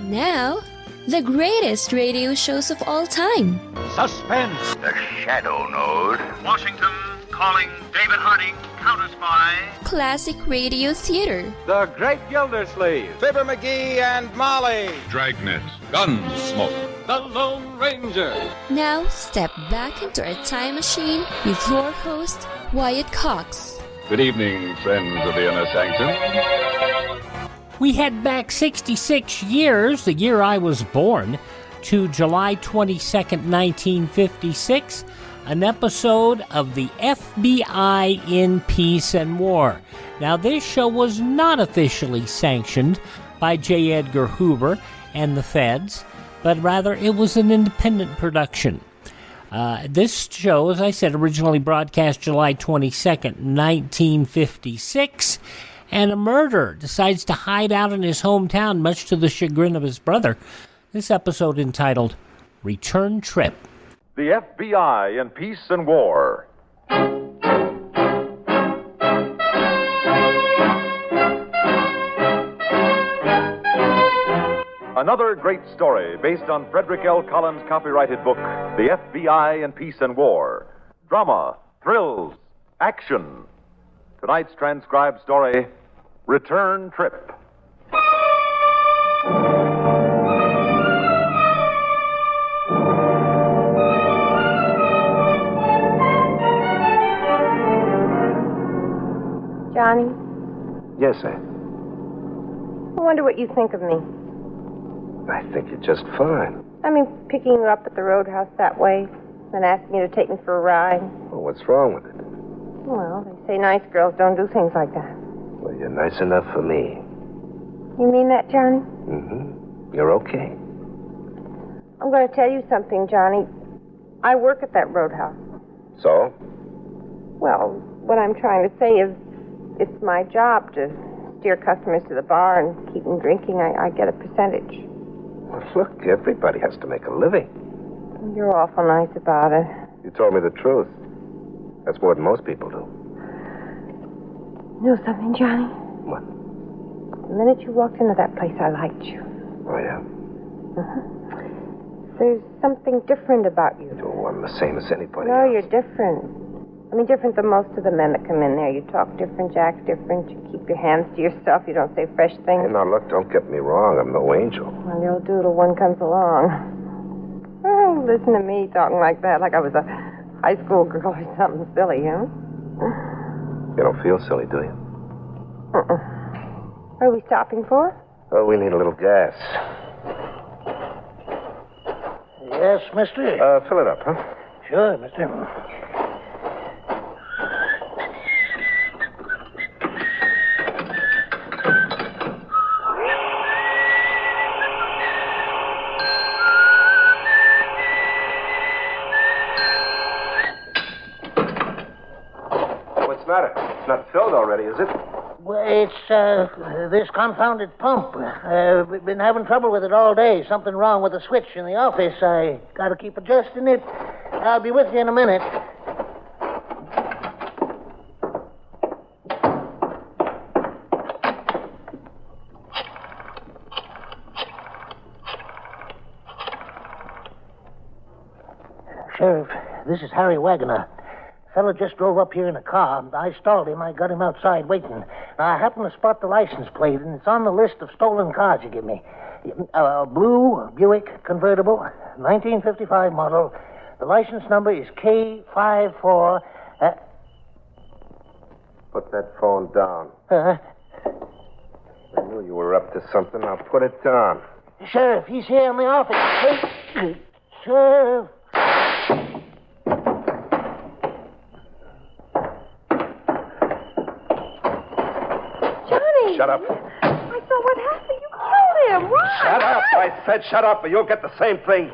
Now, the greatest radio shows of all time. Suspense. The Shadow Node. Washington calling David Harding, counter-spy. Classic radio theater. The Great Gildersleeve. Fibber McGee and Molly. Dragnet. Gunsmoke. The Lone Ranger. Now, step back into a time machine with your host, Wyatt Cox. Good evening, friends of the Inner Sanctum. We head back 66 years, the year I was born, to July 22nd, 1956, an episode of the FBI in Peace and War. Now, this show was not officially sanctioned by J. Edgar Hoover and the Feds, but rather it was an independent production. This show, as I said, originally broadcast July 22nd, 1956, and a murderer decides to hide out in his hometown, much to the chagrin of his brother. This episode entitled Return Trip. The FBI in Peace and War. Another great story based on Frederick L. Collins' copyrighted book, The FBI in Peace and War. Drama, thrills, action. Tonight's transcribed story, Return Trip. Johnny? Yes, sir. I wonder what you think of me. I think you're just fine. I mean, picking you up at the roadhouse that way, and asking you to take me for a ride. Well, what's wrong with it? Well, they say nice girls don't do things like that. Well, you're nice enough for me. You mean that, Johnny? Mm-hmm. You're okay. I'm going to tell you something, Johnny. I work at that roadhouse. So? Well, what I'm trying to say is it's my job to steer customers to the bar and keep them drinking. I get a percentage. Well, look, everybody has to make a living. You're awful nice about it. You told me the truth. That's more than most people do. You know something, Johnny? What? The minute you walked into that place, I liked you. Oh, yeah? Uh-huh. There's something different about you. Oh, I'm the same as anybody No, else. you're different. I mean, different than most of the men that come in there. You talk different, Jack's different. You keep your hands to yourself. You don't say fresh things. Hey, now, look, don't get me wrong. I'm no angel. Well, you'll do till one comes along. Oh, listen to me talking like that, like I was a high school girl or something silly, huh? You don't feel silly, do you? What are we stopping for? Oh, we need a little gas. Yes, mister? Fill it up, huh? Sure, mister. What's the matter? It's not filled already, is it? Well, it's, this confounded pump. We've been having trouble with it all day. Something wrong with the switch in the office. I gotta keep adjusting it. I'll be with you in a minute. Sheriff, this is Harry Wagoner. Fellow just drove up here in a car. I stalled him. I got him outside waiting. I happened to spot the license plate, and it's on the list of stolen cars you give me. A blue Buick convertible, 1955 model. The license number is K54. Put that phone down. I knew you were up to something. I'll put it down. Sheriff, he's here in the office. Hey, Sheriff. Shut up. I saw what happened. You killed him. Why? Shut up. I said shut up, or you'll get the same thing.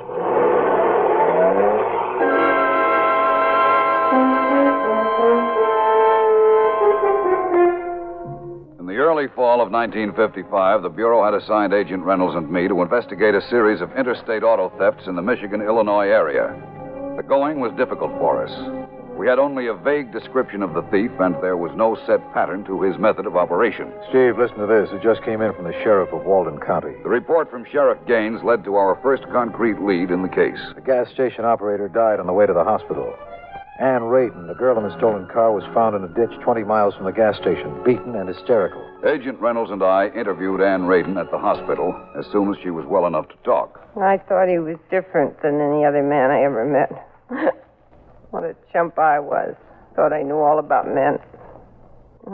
In the early fall of 1955, the Bureau had assigned Agent Reynolds and me to investigate a series of interstate auto thefts in the Michigan-Illinois area. The going was difficult for us. We had only a vague description of the thief, and there was no set pattern to his method of operation. Steve, listen to this. It just came in from the sheriff of Walden County. The report from Sheriff Gaines led to our first concrete lead in the case. The gas station operator died on the way to the hospital. Ann Radin, the girl in the stolen car, was found in a ditch 20 miles from the gas station, beaten and hysterical. Agent Reynolds and I interviewed Ann Radin at the hospital as soon as she was well enough to talk. I thought he was different than any other man I ever met. What a chump I was. Thought I knew all about men.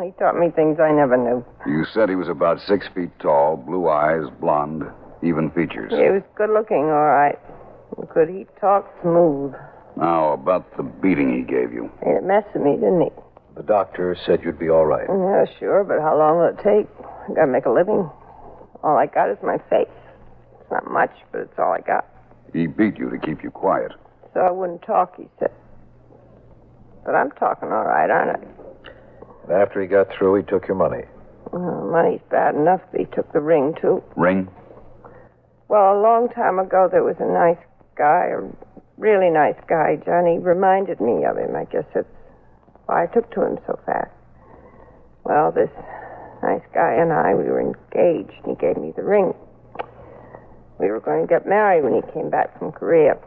He taught me things I never knew. You said he was about 6 feet tall, blue eyes, blonde, even features. He was good looking, all right. Could he talk smooth? Now, about the beating he gave you. Made a mess of me, didn't he? The doctor said you'd be all right. Yeah, sure, but how long will it take? I gotta make a living. All I got is my face. It's not much, but it's all I got. He beat you to keep you quiet. So I wouldn't talk, he said. But I'm talking all right, aren't I? After he got through, he took your money. Money's bad enough, but he took the ring, too. Ring? Well, a long time ago, there was a nice guy, a really nice guy. Johnny reminded me of him. I guess that's why I took to him so fast. Well, this nice guy and I, we were engaged, and he gave me the ring. We were going to get married when he came back from Korea.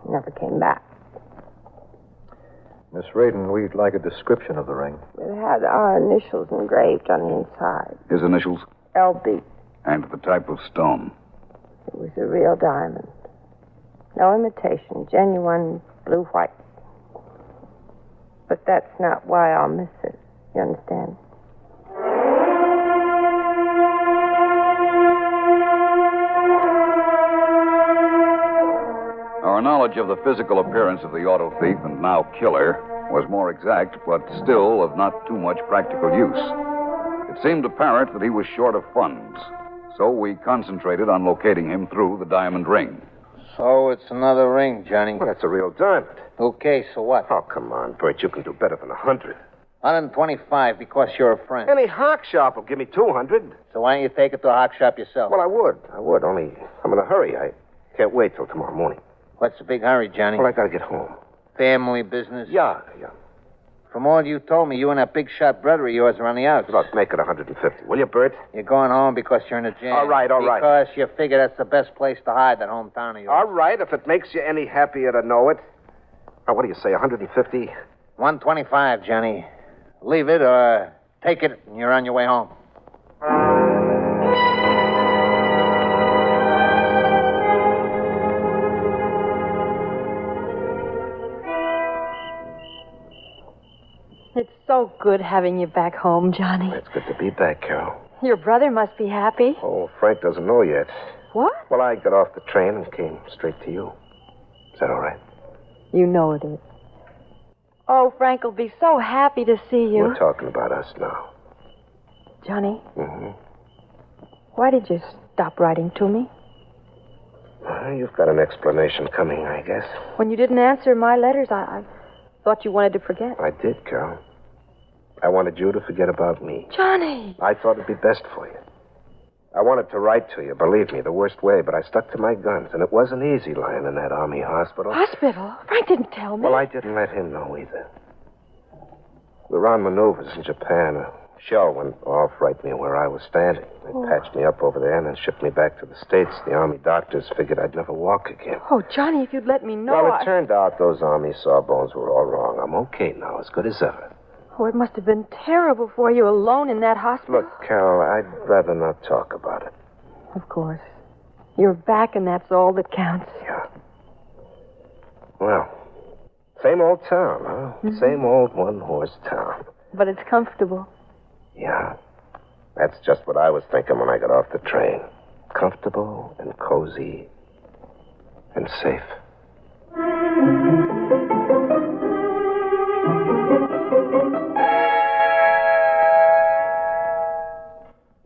He never came back. Miss Radin, we'd like a description of the ring. It had our initials engraved on the inside. His initials? LB. And the type of stone? It was a real diamond. No imitation, genuine blue-white. But that's not why I'll miss it. You understand? Our knowledge of the physical appearance of the auto thief and now killer was more exact, but still of not too much practical use. It seemed apparent that he was short of funds, so we concentrated on locating him through the diamond ring. So it's another ring, Johnny. Well, that's a real diamond. Okay, so what? Oh, come on, Bert. You can do better than 100. 125 because you're a friend. Any hock shop will give me 200. So why don't you take it to a hock shop yourself? Well, I would. Only I'm in a hurry. I can't wait till tomorrow morning. What's the big hurry, Johnny? Well, I gotta get home. Family business? Yeah. From all you told me, you and that big shot brother of yours are on the outs. Look, make it 150. Will you, Bert? You're going home because you're in a jam. All right. Because you figure that's the best place to hide, that hometown of yours. All right, if it makes you any happier to know it. Now, what do you say, 150? 125, Johnny. Leave it or take it and you're on your way home. It's so good having you back home, Johnny. It's good to be back, Carol. Your brother must be happy. Oh, Frank doesn't know yet. What? Well, I got off the train and came straight to you. Is that all right? You know it is. Oh, Frank will be so happy to see you. We're talking about us now. Johnny? Mm-hmm. Why did you stop writing to me? You've got an explanation coming, I guess. When you didn't answer my letters, I thought you wanted to forget. I did, Carol. I wanted you to forget about me. Johnny! I thought it'd be best for you. I wanted to write to you, believe me, the worst way, but I stuck to my guns, and it wasn't easy lying in that army hospital. Hospital? Frank didn't tell me. Well, I didn't let him know either. We were on maneuvers in Japan. A shell went off right near where I was standing. They patched me up over there and then shipped me back to the States. The army doctors figured I'd never walk again. Oh, Johnny, if you'd let me know. Well, it turned out those army sawbones were all wrong. I'm okay now, as good as ever. Oh, it must have been terrible for you alone in that hospital. Look, Carol, I'd rather not talk about it. Of course. You're back, and that's all that counts. Yeah. Well, same old town, huh? Mm-hmm. Same old one-horse town. But it's comfortable. Yeah. That's just what I was thinking when I got off the train. Comfortable and cozy and safe.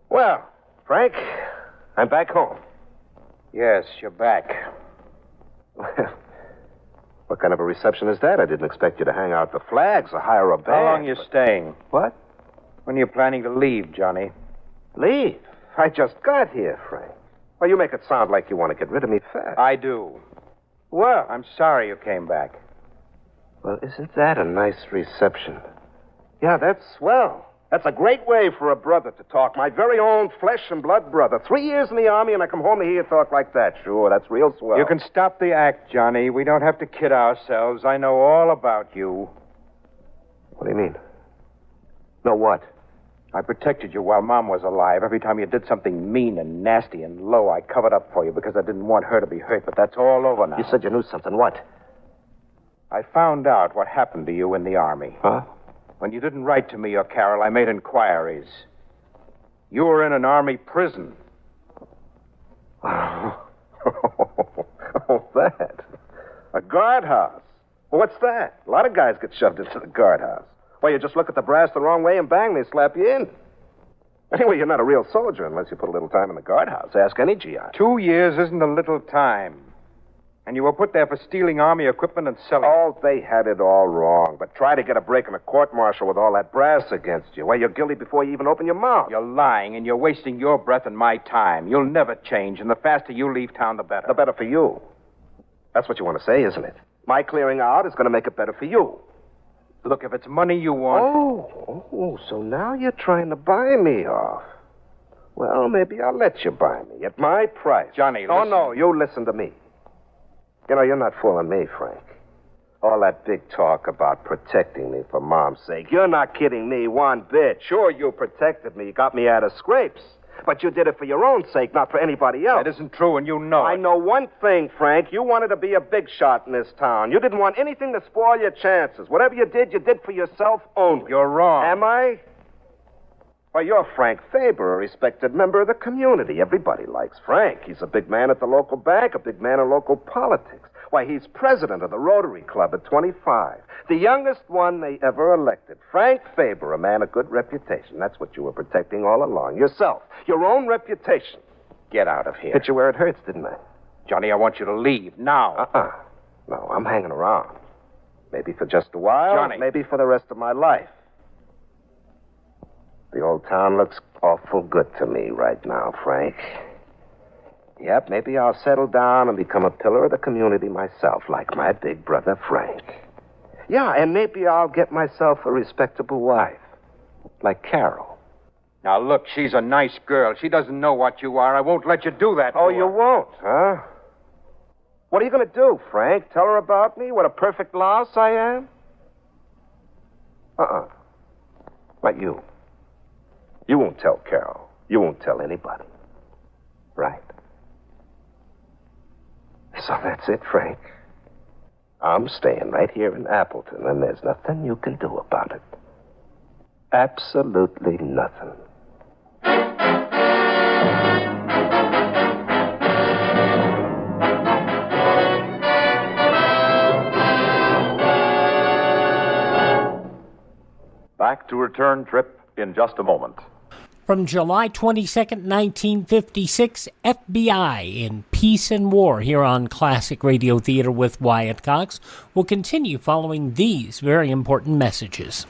Well, Frank, I'm back home. Yes, you're back. What kind of a reception is that? I didn't expect you to hang out the flags or hire a band. How long you staying? What? When are you planning to leave, Johnny? Leave? I just got here, Frank. Well, you make it sound like you want to get rid of me fast. I do. Well, I'm sorry you came back. Well, isn't that a nice reception? Yeah, that's swell. That's a great way for a brother to talk. My very own flesh and blood brother. 3 years in the Army, and I come home to hear you talk like that. Sure, that's real swell. You can stop the act, Johnny. We don't have to kid ourselves. I know all about you. What do you mean? No what? I protected you while Mom was alive. Every time you did something mean and nasty and low, I covered up for you because I didn't want her to be hurt. But that's all over now. You said you knew something. What? I found out what happened to you in the Army. Huh? When you didn't write to me or Carol, I made inquiries. You were in an Army prison. Oh, that. A guardhouse. Well, what's that? A lot of guys get shoved into the guardhouse. Well, you just look at the brass the wrong way and bang, they slap you in. Anyway, you're not a real soldier unless you put a little time in the guardhouse. Ask any GI. 2 years isn't a little time. And you were put there for stealing Army equipment and selling. Oh, they had it all wrong. But try to get a break in a court-martial with all that brass against you. Well, you're guilty before you even open your mouth. You're lying, and you're wasting your breath and my time. You'll never change, and the faster you leave town, the better. The better for you. That's what you want to say, isn't it? My clearing out is going to make it better for you. Look, if it's money you want... Oh, so now you're trying to buy me off. Well, maybe I'll let you buy me at my price. Johnny, Oh, listen. no, you listen to me. You know, you're not fooling me, Frank. All that big talk about protecting me for Mom's sake. You're not kidding me one bit. Sure, you protected me. You got me out of scrapes. But you did it for your own sake, not for anybody else. That isn't true, and you know I it. know one thing, Frank. You wanted to be a big shot in this town. You didn't want anything to spoil your chances. Whatever you did for yourself only. You're wrong. Am I? Well, you're Frank Faber, a respected member of the community. Everybody likes Frank. He's a big man at the local bank, a big man in local politics. Why, he's president of the Rotary Club at 25. The youngest one they ever elected. Frank Faber, a man of good reputation. That's what you were protecting all along. Yourself. Your own reputation. Get out of here. Hit you where it hurts, didn't I? Johnny, I want you to leave now. No, I'm hanging around. Maybe for just a while. Johnny. Maybe for the rest of my life. The old town looks awful good to me right now, Frank. Yep, maybe I'll settle down and become a pillar of the community myself, like my big brother Frank. Yeah, and maybe I'll get myself a respectable wife, like Carol. Now, look, she's a nice girl. She doesn't know what you are. I won't let you do that. Oh, you won't, huh? What are you going to do, Frank? Tell her about me? What a perfect louse I am? Not you. You won't tell Carol. You won't tell anybody. Right? So that's it, Frank. I'm staying right here in Appleton, and there's nothing you can do about it. Absolutely nothing. Back to Return Trip in just a moment. From July 22nd, 1956, FBI in Peace and War here on Classic Radio Theater with Wyatt Cox will continue following these very important messages.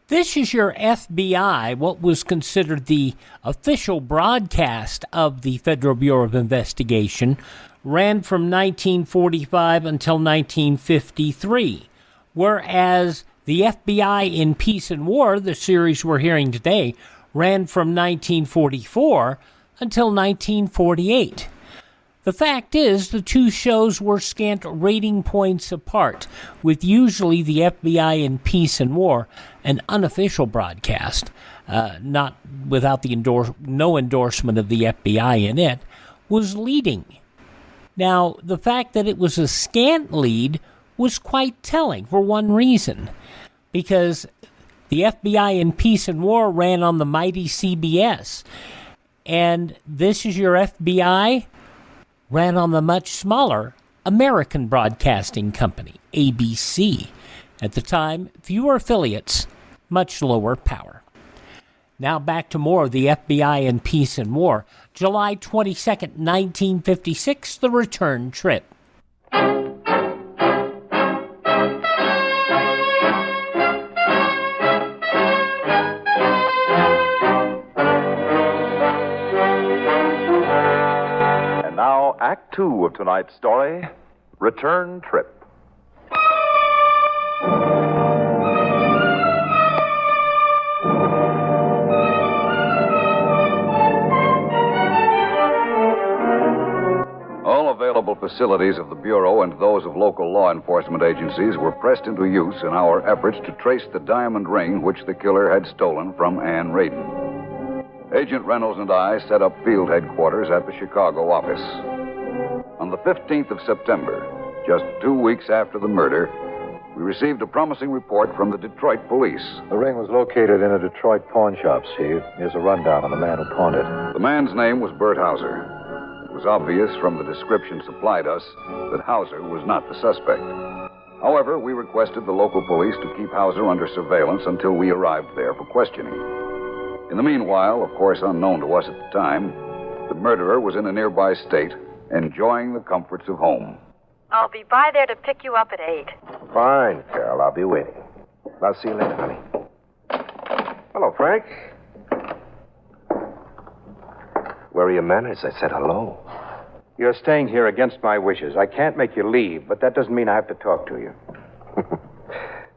This is your FBI, what was considered the official broadcast of the Federal Bureau of Investigation, ran from 1945 until 1953, whereas the FBI in Peace and War, the series we're hearing today, ran from 1944 until 1948. The fact is, the two shows were scant rating points apart, with usually the FBI in Peace and War, an unofficial broadcast, not without the no endorsement of the FBI in it, was leading. Now, the fact that it was a scant lead was quite telling for one reason, because the FBI in Peace and War ran on the mighty CBS, and This Is Your FBI ran on the much smaller American Broadcasting Company, ABC. At the time, fewer affiliates, much lower power. Now back to more of the FBI in Peace and War. July 22nd, 1956, The Return Trip. Act 2 of tonight's story, Return Trip. facilities of the Bureau and those of local law enforcement agencies were pressed into use in our efforts to trace the diamond ring which the killer had stolen from Ann Raiden. Agent Reynolds and I set up field headquarters at the Chicago office. On the 15th of September, just 2 weeks after the murder, we received a promising report from the Detroit police. The ring was located in a Detroit pawn shop, Steve. Here's a rundown on the man who pawned it. The man's name was Bert Hauser. It was obvious from the description supplied us that Hauser was not the suspect. However, we requested the local police to keep Hauser under surveillance until we arrived there for questioning. In the meanwhile, of course unknown to us at the time, the murderer was in a nearby state, enjoying the comforts of home. I'll be by there to pick you up at 8. Fine, Carol. I'll be waiting. I'll see you later, honey. Hello, Frank. Where are your manners? I said hello. You're staying here against my wishes. I can't make you leave, but that doesn't mean I have to talk to you.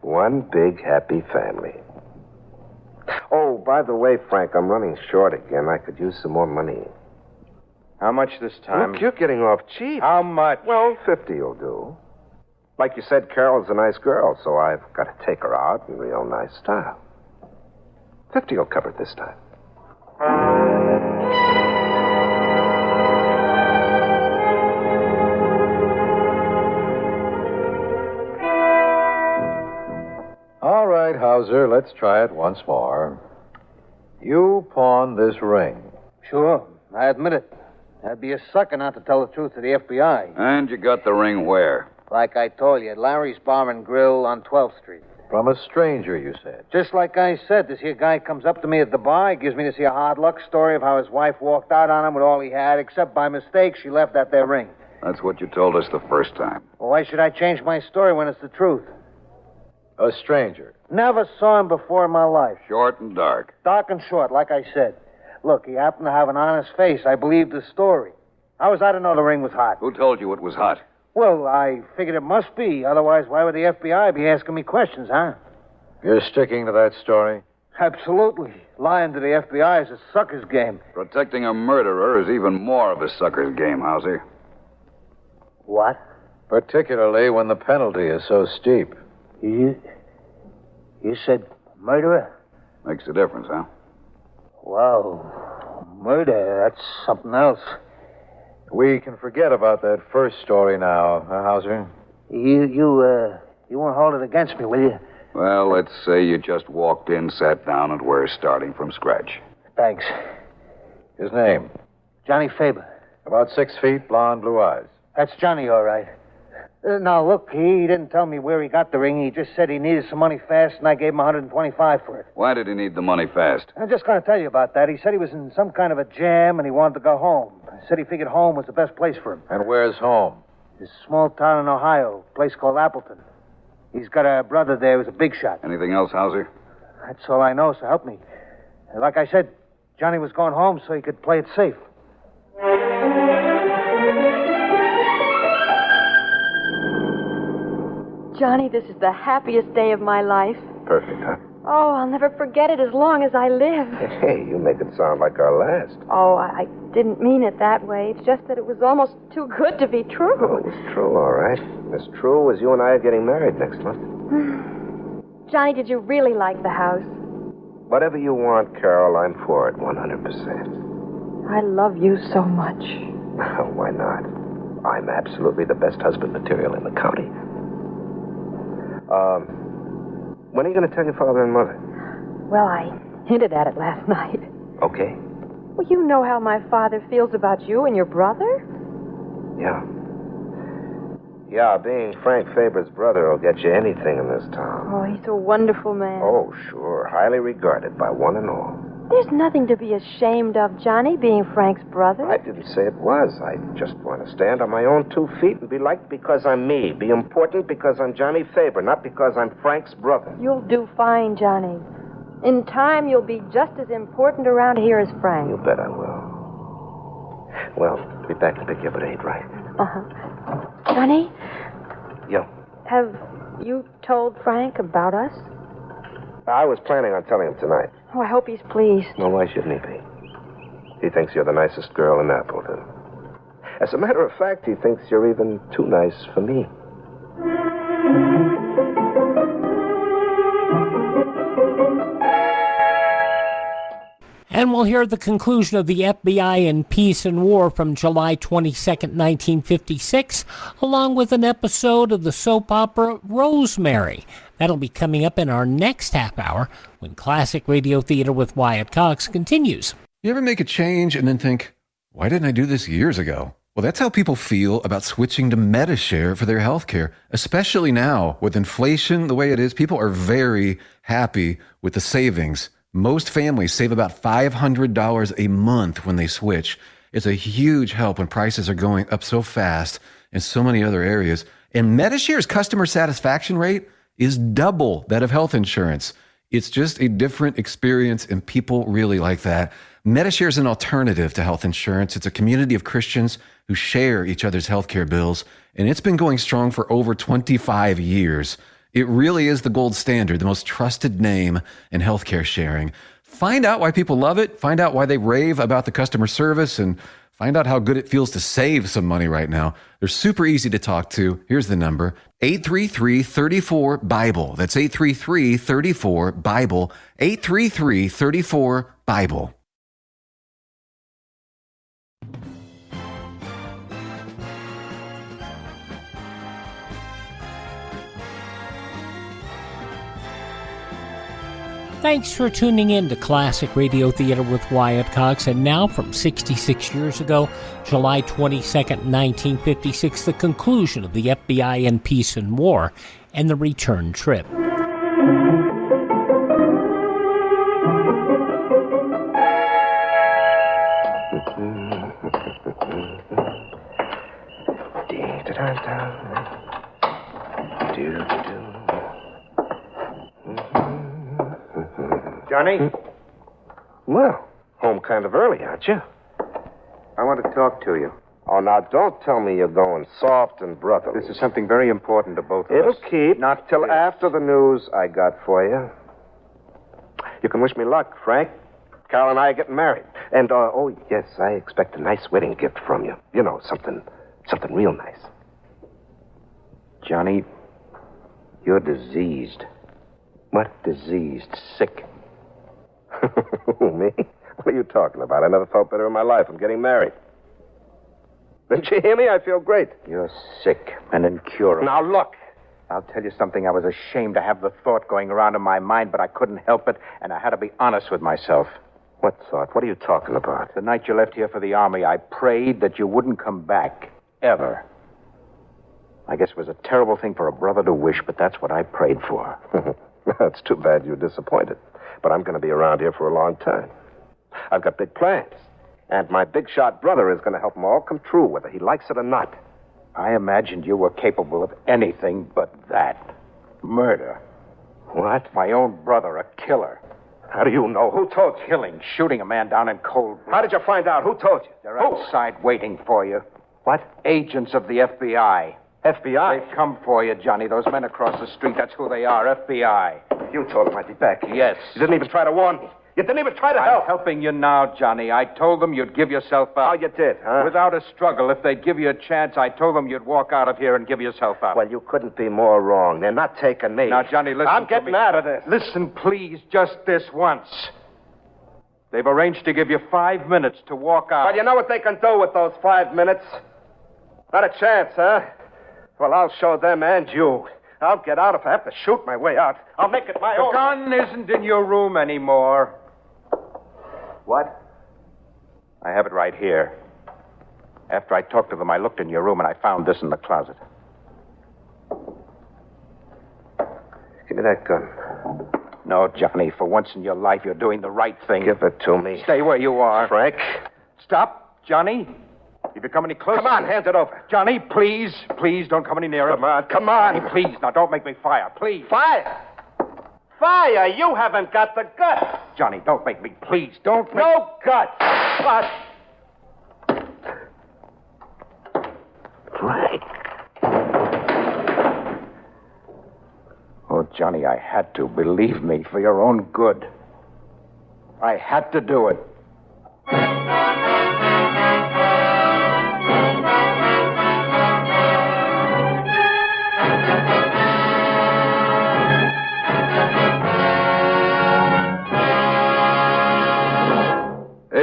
One big, happy family. Oh, by the way, Frank, I'm running short again. I could use some more money. How much this time? Look, you're getting off cheap. How much? Well, 50 will do. Like you said, Carol's a nice girl, so I've got to take her out in real nice style. 50 will cover it this time. All right, Hauser, let's try it once more. You pawned this ring. Sure, I admit it. I'd be a sucker not to tell the truth to the FBI. And you got the ring where? Like I told you, at Larry's Bar and Grill on 12th Street. From a stranger, you said. Just like I said, this here guy comes up to me at the bar. He gives me this here hard luck story of how his wife walked out on him with all he had, except by mistake she left that there ring. That's what you told us the first time. Well, why should I change my story when it's the truth? A stranger. Never saw him before in my life. Short and dark. Dark and short, like I said. Look, he happened to have an honest face. I believed the story. How was I to know the ring was hot? Who told you it was hot? Well, I figured it must be. Otherwise, why would the FBI be asking me questions, huh? You're sticking to that story? Absolutely. Lying to the FBI is a sucker's game. Protecting a murderer is even more of a sucker's game, Hauser. What? Particularly when the penalty is so steep. You said murderer? Makes a difference, huh? Wow. Murder, that's something else. We can forget about that first story now, huh, Hauser? You won't hold it against me, will you? Well, let's say you just walked in, sat down, and we're starting from scratch. Thanks. His name? Johnny Faber. About 6 feet, blonde, blue eyes. That's Johnny, all right. Now, look, he didn't tell me where he got the ring. He just said he needed some money fast, and I gave him $125 for it. Why did he need the money fast? I'm just going to tell you about that. He said he was in some kind of a jam, and he wanted to go home. He said he figured home was the best place for him. And where's home? This small town in Ohio, a place called Appleton. He's got a brother there who's a big shot. Anything else, Hauser? That's all I know, so help me. Like I said, Johnny was going home so he could play it safe. Johnny, this is the happiest day of my life. Perfect, huh? Oh, I'll never forget it as long as I live. Hey, you make it sound like our last. Oh, I didn't mean it that way. It's just that it was almost too good to be true. Oh, it's true, all right. As true as you and I are getting married next month. Johnny, did you really like the house? Whatever you want, Carol, I'm for it 100%. I love you so much. Why not? I'm absolutely the best husband material in the county. When are you going to tell your father and mother? Well, I hinted at it last night. Okay. Well, you know how my father feels about you and your brother. Yeah. Yeah, being Frank Faber's brother will get you anything in this town. Oh, he's a wonderful man. Oh, sure. Highly regarded by one and all. There's nothing to be ashamed of, Johnny, being Frank's brother. I didn't say it was. I just want to stand on my own 2 feet and be liked because I'm me. Be important because I'm Johnny Faber, not because I'm Frank's brother. You'll do fine, Johnny. In time, you'll be just as important around here as Frank. You bet I will. Well, I'll be back to pick you up at 8, right? Uh-huh. Johnny? Yeah. Have you told Frank about us? I was planning on telling him tonight. Oh, I hope he's pleased. Well, why shouldn't he be? He thinks you're the nicest girl in Appleton. As a matter of fact, he thinks you're even too nice for me. And we'll hear the conclusion of the FBI in Peace and War from July 22nd, 1956, along with an episode of the soap opera Rosemary. That'll be coming up in our next half hour when Classic Radio Theater with Wyatt Cox continues. You ever make a change and then think, why didn't I do this years ago? Well, that's how people feel about switching to Medishare for their health care, especially now with inflation the way it is. People are very happy with the savings. Most families save about $500 a month when they switch. It's a huge help when prices are going up so fast in so many other areas. And Medishare's customer satisfaction rate is double that of health insurance. It's just a different experience, and people really like that. Medishare is an alternative to health insurance. It's a community of Christians who share each other's healthcare bills, and it's been going strong for over 25 years. It really is the gold standard, the most trusted name in healthcare sharing. Find out why people love it, find out why they rave about the customer service, and find out how good it feels to save some money right now. They're super easy to talk to. Here's the number, 833-34-BIBLE. That's 833-34-BIBLE, 833-34-BIBLE. Thanks for tuning in to Classic Radio Theater with Wyatt Cox. And now, from 66 years ago, July 22nd, 1956, the conclusion of the FBI in Peace and War and the return trip. Johnny? Well, home kind of early, aren't you? I want to talk to you. Oh, now, don't tell me you're going soft and brotherly. This is something very important to both of It'll us. keep not till after the news I got for you. You can wish me luck, Frank. Carol and I are getting married. And, oh, yes, I expect a nice wedding gift from you. You know, something real nice. Johnny, you're diseased. What? Diseased. Sick. Who, me? What are you talking about? I never felt better in my life. I'm getting married. Didn't you hear me? I feel great. You're sick and incurable. Now, look. I'll tell you something. I was ashamed to have the thought going around in my mind, but I couldn't help it, and I had to be honest with myself. What thought? What are you talking about? The night you left here for the Army, I prayed that you wouldn't come back. Ever. I guess it was a terrible thing for a brother to wish, but that's what I prayed for. It's too bad you're disappointed. But I'm going to be around here for a long time. I've got big plans. And my big shot brother is going to help them all come true, whether he likes it or not. I imagined you were capable of anything but that. Murder. What? My own brother, a killer. How do you know? Who told you? Killing, shooting a man down in cold blood. How did you find out? Who told you? They're outside waiting for you. What? Agents of the FBI. FBI? They've come for you, Johnny. Those men across the street, that's who they are, FBI. You told them I'd be back. Yes. You didn't even try to warn me. You didn't even try to help. I'm helping you now, Johnny. I told them you'd give yourself up. Oh, you did, huh? Without a struggle. If they'd give you a chance, I told them you'd walk out of here and give yourself up. Well, you couldn't be more wrong. They're not taking me. Now, Johnny, listen. I'm getting out of this. Listen, please, just this once. They've arranged to give you 5 minutes to walk out. Well, you know what they can do with those 5 minutes? Not a chance, huh? Well, I'll show them and you. I'll get out if I have to shoot my way out. I'll make it my own. The gun isn't in your room anymore. What? I have it right here. After I talked to them, I looked in your room and I found this in the closet. Give me that gun. No, Johnny, for once in your life, you're doing the right thing. Give it to me. Stay where you are. Frank. Stop, Johnny. If you come any closer... Come on, hand it over. Johnny, please, please don't come any nearer. Come on. Johnny, please, now don't make me fire, please. Fire? Fire? You haven't got the guts. Johnny, don't make me, please, don't make... No guts. What? Frank. Oh, Johnny, I had to. Believe me, for your own good. I had to do it.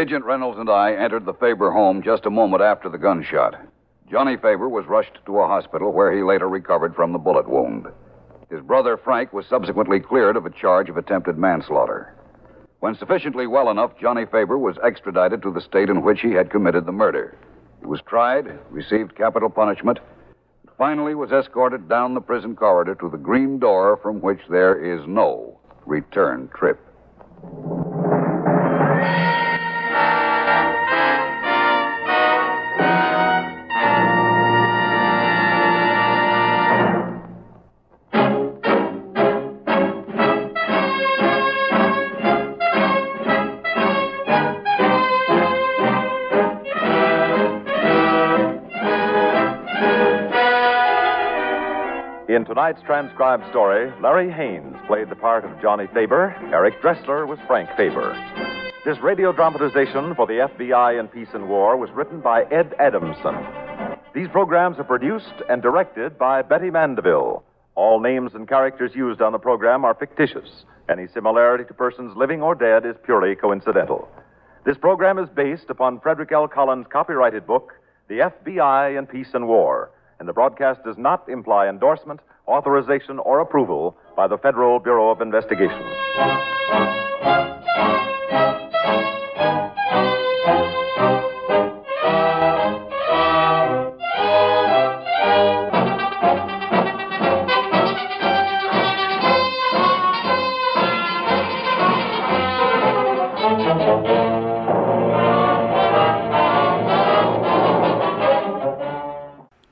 Agent Reynolds and I entered the Faber home just a moment after the gunshot. Johnny Faber was rushed to a hospital where he later recovered from the bullet wound. His brother Frank was subsequently cleared of a charge of attempted manslaughter. When sufficiently well enough, Johnny Faber was extradited to the state in which he had committed the murder. He was tried, received capital punishment, and finally was escorted down the prison corridor to the green door from which there is no return trip. In tonight's transcribed story, Larry Haynes played the part of Johnny Faber. Eric Dressler was Frank Faber. This radio dramatization for the FBI in Peace and War was written by Ed Adamson. These programs are produced and directed by Betty Mandeville. All names and characters used on the program are fictitious. Any similarity to persons living or dead is purely coincidental. This program is based upon Frederick L. Collins' copyrighted book, The FBI in Peace and War, and the broadcast does not imply endorsement, authorization, or approval by the Federal Bureau of Investigation.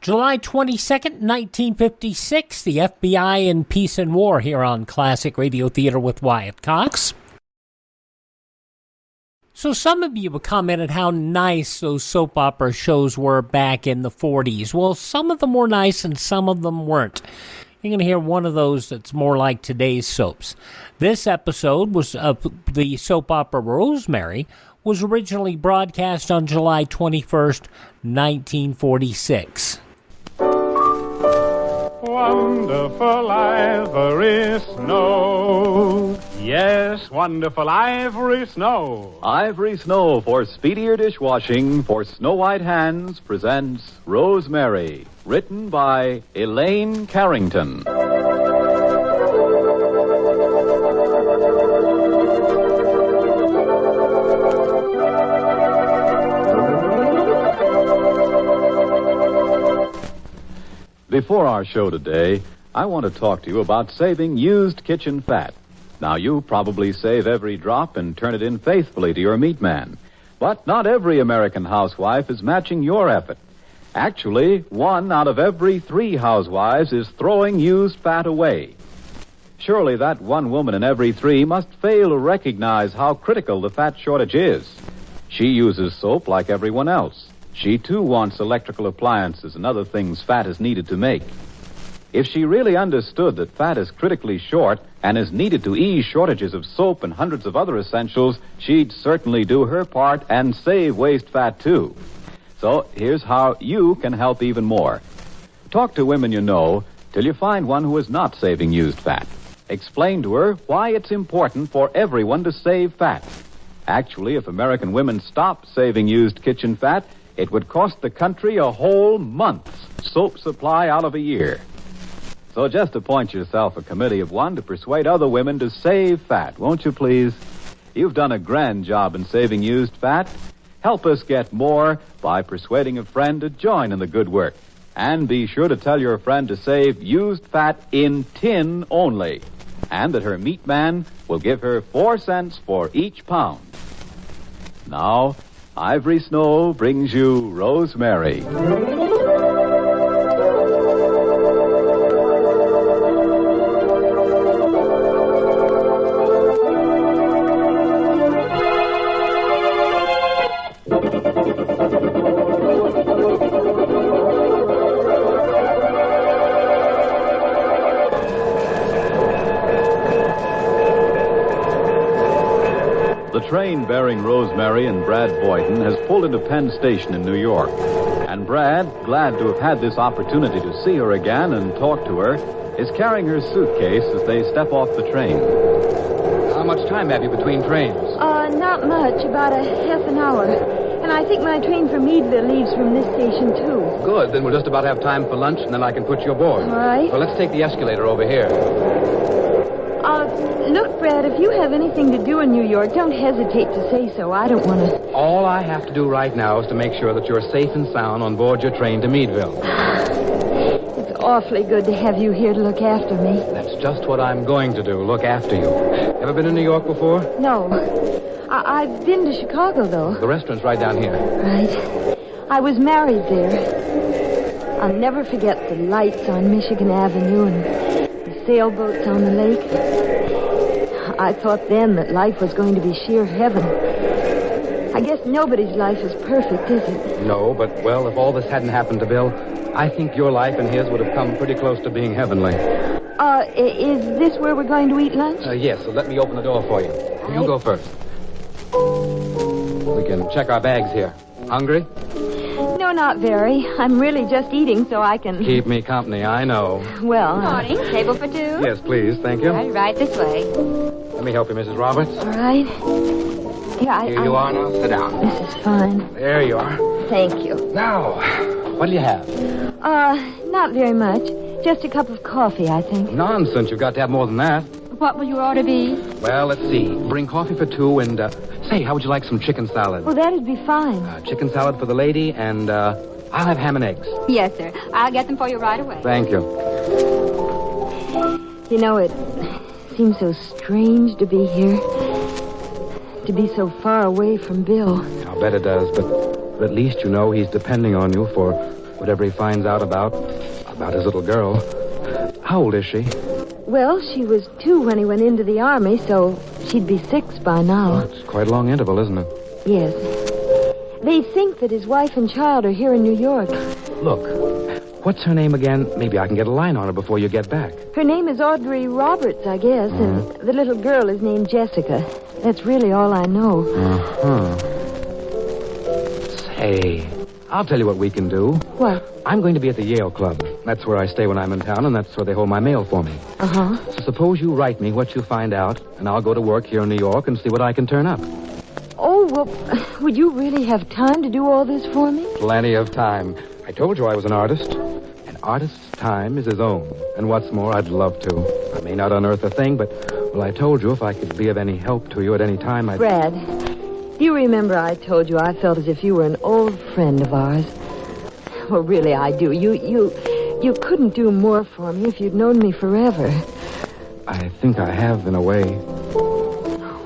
July 22nd, 1956, the FBI in Peace and War here on Classic Radio Theater with Wyatt Cox. So some of you have commented how nice those soap opera shows were back in the 40s. Well, some of them were nice and some of them weren't. You're going to hear one of those that's more like today's soaps. This episode was of the soap opera Rosemary, was originally broadcast on July 21st, 1946. Wonderful ivory snow. Yes, wonderful ivory snow. Ivory Snow for speedier dishwashing for snow white hands presents Rosemary, written by Elaine Carrington. Before our show today, I want to talk to you about saving used kitchen fat. Now, you probably save every drop and turn it in faithfully to your meat man. But not every American housewife is matching your effort. Actually, 1 out of every 3 housewives is throwing used fat away. Surely that one woman in every 3 must fail to recognize how critical the fat shortage is. She uses soap like everyone else. She, too, wants electrical appliances and other things fat is needed to make. If she really understood that fat is critically short and is needed to ease shortages of soap and hundreds of other essentials, she'd certainly do her part and save waste fat, too. So here's how you can help even more. Talk to women you know till you find one who is not saving used fat. Explain to her why it's important for everyone to save fat. Actually, if American women stopped saving used kitchen fat, it would cost the country a whole month's soap supply out of a year. So just appoint yourself a committee of 1 to persuade other women to save fat, won't you please? You've done a grand job in saving used fat. Help us get more by persuading a friend to join in the good work. And be sure to tell your friend to save used fat in tin only. And that her meat man will give her 4 cents for each pound. Now, Ivory Snow brings you Rosemary. The train bearing Rosemary and Brad Boynton has pulled into Penn Station in New York. And Brad, glad to have had this opportunity to see her again and talk to her, is carrying her suitcase as they step off the train. How much time have you between trains? Not much. About a half an hour. And I think my train for Meadville leaves from this station, too. Good. Then we'll just about have time for lunch, and then I can put you aboard. All right. Well, let's take the escalator over here. Look, Brad, if you have anything to do in New York, don't hesitate to say so. I don't want to... All I have to do right now is to make sure that you're safe and sound on board your train to Meadville. It's awfully good to have you here to look after me. That's just what I'm going to do, look after you. Ever been in New York before? No. I've been to Chicago, though. The restaurant's right down here. Right. I was married there. I'll never forget the lights on Michigan Avenue and the sailboats on the lake. I thought then that life was going to be sheer heaven. I guess nobody's life is perfect, is it? No, but, well, if all this hadn't happened to Bill, I think your life and his would have come pretty close to being heavenly. Is this where we're going to eat lunch? Yes, so let me open the door for you. You go first. We can check our bags here. Hungry? No, not very. I'm really just eating so I can... Keep me company, I know. Well... Good morning. Table for two? Yes, please, thank you. Right this way. Let me help you, Mrs. Roberts. All right. Here you are now. Sit down. This is fine. There you are. Thank you. Now, what do you have? Not very much. Just a cup of coffee, I think. Nonsense. You've got to have more than that. What will your order be? Well, let's see. Bring coffee for two and, say, how would you like some chicken salad? Well, that'd be fine. Chicken salad for the lady and, I'll have ham and eggs. Yes, sir. I'll get them for you right away. Thank you. You know, it seems so strange to be here. To be so far away from Bill. I'll bet it does, but at least you know he's depending on you for whatever he finds out about his little girl. How old is she? Well, she was 2 when he went into the Army, so she'd be 6 by now. Well, it's quite a long interval, isn't it? Yes. They think that his wife and child are here in New York. Look, what's her name again? Maybe I can get a line on her before you get back. Her name is Audrey Roberts, I guess, and the little girl is named Jessica. That's really all I know. Say, I'll tell you what we can do. What? I'm going to be at the Yale Club. That's where I stay when I'm in town, and that's where they hold my mail for me. Uh-huh. So suppose you write me what you find out, and I'll go to work here in New York and see what I can turn up. Oh, well, would you really have time to do all this for me? Plenty of time. I told you I was an artist. An artist's time is his own. And what's more, I'd love to. I may not unearth a thing, but, well, I told you if I could be of any help to you at any time, I'd... Brad, do you remember I told you I felt as if you were an old friend of ours? Well, really, I do. You couldn't do more for me if you'd known me forever. I think I have, in a way.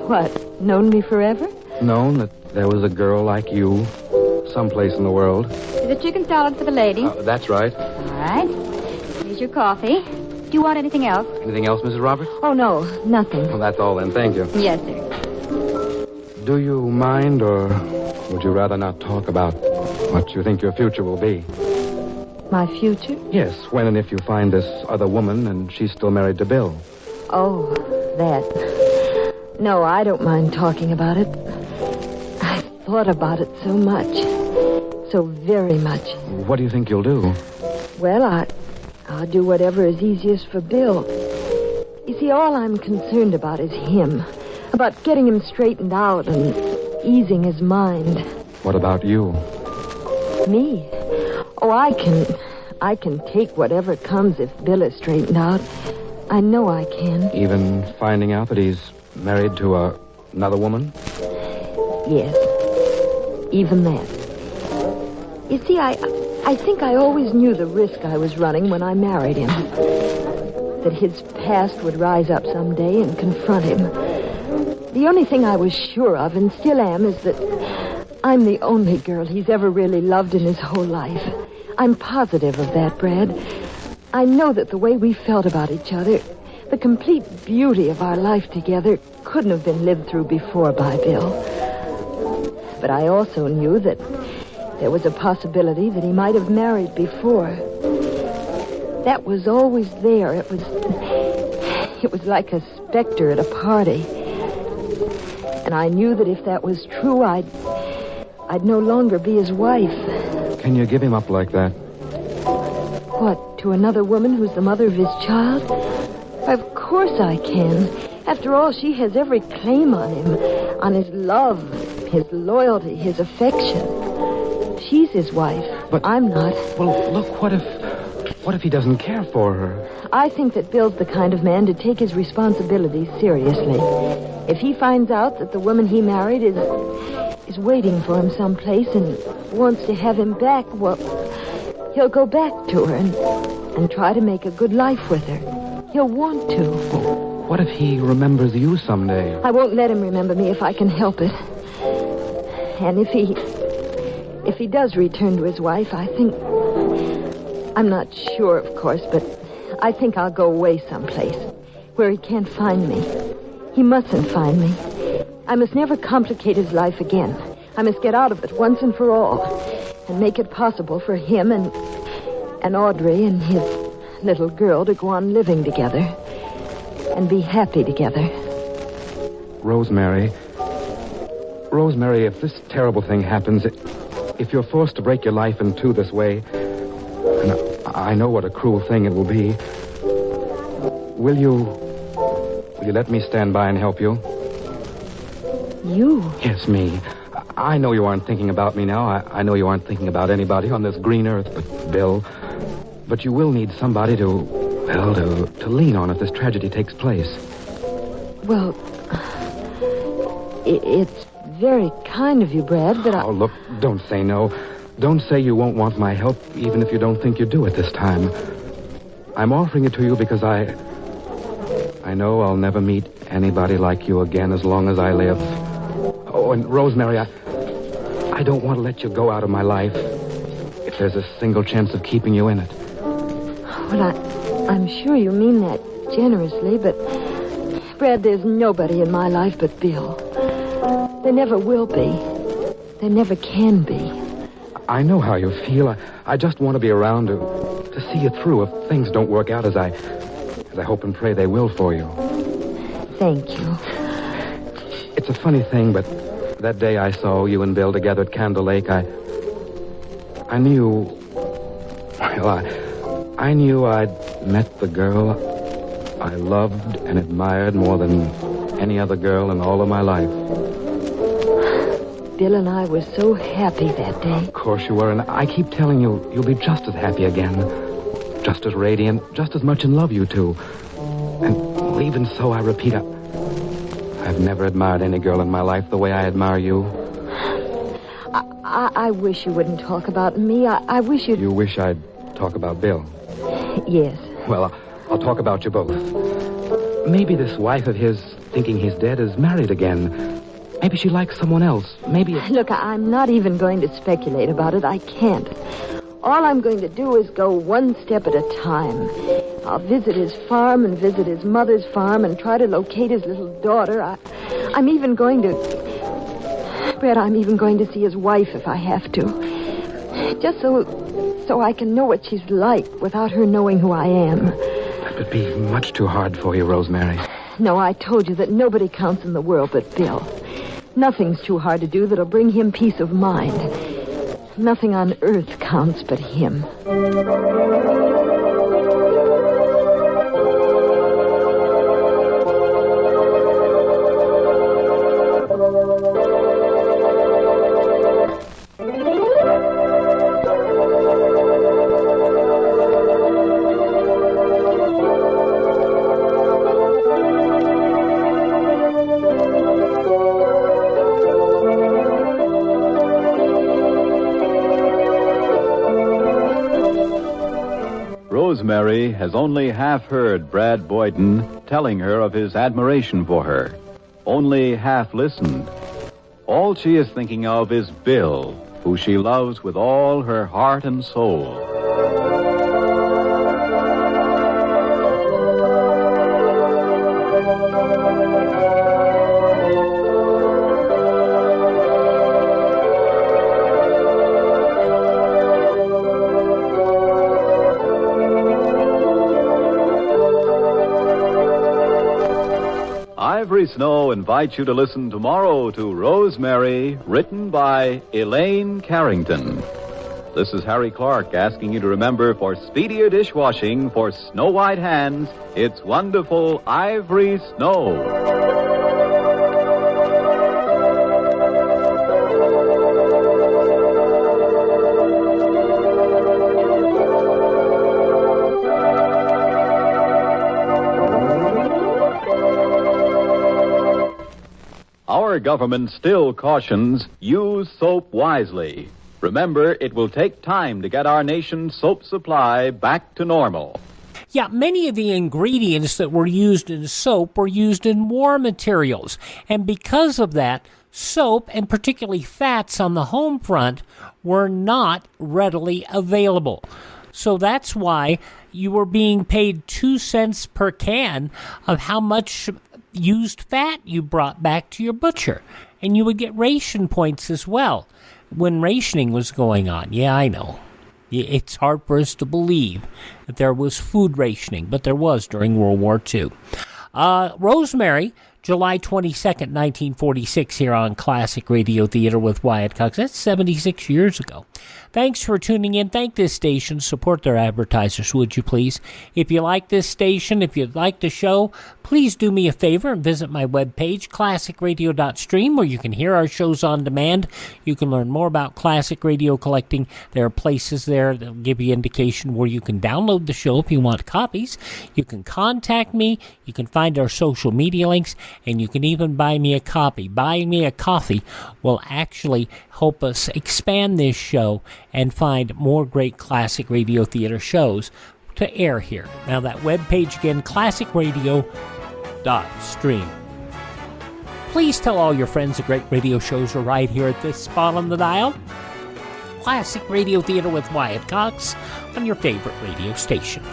What, known me forever? Known that there was a girl like you someplace in the world. Is it chicken salad for the lady? That's right. All right. Here's your coffee. Do you want anything else? Anything else, Mrs. Roberts? Oh, no, nothing. Well, that's all then. Thank you. Yes, sir. Do you mind, or would you rather not talk about what you think your future will be? My future? Yes, when and if you find this other woman and she's still married to Bill. Oh, that. No, I don't mind talking about it. I've thought about it so much. So very much. What do you think you'll do? Well, I'll do whatever is easiest for Bill. You see, all I'm concerned about is him. About getting him straightened out and easing his mind. What about you? Me? Oh, I can take whatever comes if Bill is straightened out. I know I can. Even finding out that he's married to another woman? Yes. Even that. You see, I think I always knew the risk I was running when I married him. That his past would rise up someday and confront him. The only thing I was sure of, and still am, is that I'm the only girl he's ever really loved in his whole life. I'm positive of that, Brad. I know that the way we felt about each other, the complete beauty of our life together, couldn't have been lived through before by Bill. But I also knew that there was a possibility that he might have married before. That was always there. It was like a specter at a party. And I knew that if that was true, I'd no longer be his wife. Can you give him up like that? What, to another woman who's the mother of his child? Of course I can. After all, she has every claim on him. on his love, his loyalty, his affection. She's his wife. But I'm not. Well, look, what if he doesn't care for her? I think that Bill's the kind of man to take his responsibilities seriously. If he finds out that the woman he married is waiting for him someplace and wants to have him back, well, he'll go back to her and try to make a good life with her. He'll want to. Well, what if he remembers you someday? I won't let him remember me if I can help it. And if he does return to his wife, I think... I'm not sure, of course, but I think I'll go away someplace where he can't find me. He mustn't find me. I must never complicate his life again. I must get out of it once and for all and make it possible for him and Audrey and his little girl to go on living together and be happy together. Rosemary, if this terrible thing happens, if you're forced to break your life in two this way, and I know what a cruel thing it will be, will you let me stand by and help you? You? Yes, me. I know you aren't thinking about me now. I know you aren't thinking about anybody on this green earth but Bill. But you will need somebody to lean on if this tragedy takes place. Well, it's very kind of you, Brad, but Oh, look, don't say no. Don't say you won't want my help, even if you don't think you do at this time. I'm offering it to you because I know I'll never meet anybody like you again as long as I live. Oh, and Rosemary, I don't want to let you go out of my life if there's a single chance of keeping you in it. Well, I'm sure you mean that generously, but Brad, there's nobody in my life but Bill. There never will be. There never can be. I know how you feel. I just want to be around to see you through if things don't work out as I hope and pray they will for you. Thank you. It's a funny thing, but that day I saw you and Bill together at Candle Lake, I knew... Well, I knew I'd met the girl I loved and admired more than any other girl in all of my life. Bill and I were so happy that day. Of course you were, and I keep telling you, you'll be just as happy again. Just as radiant, just as much in love, you two. And even so, I repeat, I've never admired any girl in my life the way I admire you. I wish you wouldn't talk about me. I wish you'd... You wish I'd talk about Bill? Yes. Well, I'll talk about you both. Maybe this wife of his, thinking he's dead, is married again. Maybe she likes someone else. Maybe... Look, I'm not even going to speculate about it. I can't. All I'm going to do is go one step at a time. I'll visit his farm and visit his mother's farm and try to locate his little daughter. I'm even going to... Brad, I'm even going to see his wife if I have to. Just so I can know what she's like without her knowing who I am. That would be much too hard for you, Rosemary. No, I told you that nobody counts in the world but Bill. Nothing's too hard to do that'll bring him peace of mind. Nothing on earth counts but him. Rosemary has only half heard Brad Boyden telling her of his admiration for her. Only half listened. All she is thinking of is Bill, who she loves with all her heart and soul. Ivory Snow invites you to listen tomorrow to Rosemary, written by Elaine Carrington. This is Harry Clark asking you to remember, for speedier dishwashing for snow-white hands, it's wonderful Ivory Snow. Our government still cautions use soap wisely. Remember, it will take time to get our nation's soap supply back to normal. Yeah, many of the ingredients that were used in soap were used in war materials. And because of that, soap, and particularly fats on the home front, were not readily available. So that's why you were being paid 2 cents per can of how much used fat you brought back to your butcher. And you would get ration points as well when rationing was going on. Yeah, I know. It's hard for us to believe that there was food rationing, but there was during World War II. Rosemary, July 22nd, 1946, here on Classic Radio Theater with Wyatt Cox. That's 76 years ago. Thanks for tuning in. Thank this station. Support their advertisers, would you please? If you like this station, if you like the show, please do me a favor and visit my webpage, classicradio.stream, where you can hear our shows on demand. You can learn more about classic radio collecting. There are places there that will give you indication where you can download the show if you want copies. You can contact me. You can find our social media links, and you can even buy me a copy. Buying me a coffee will actually help us expand this show and find more great classic radio theater shows to air here. Now that webpage again, classicradio.stream. Please tell all your friends the great radio shows are right here at this spot on the dial. Classic Radio Theater with Wyatt Cox on your favorite radio station.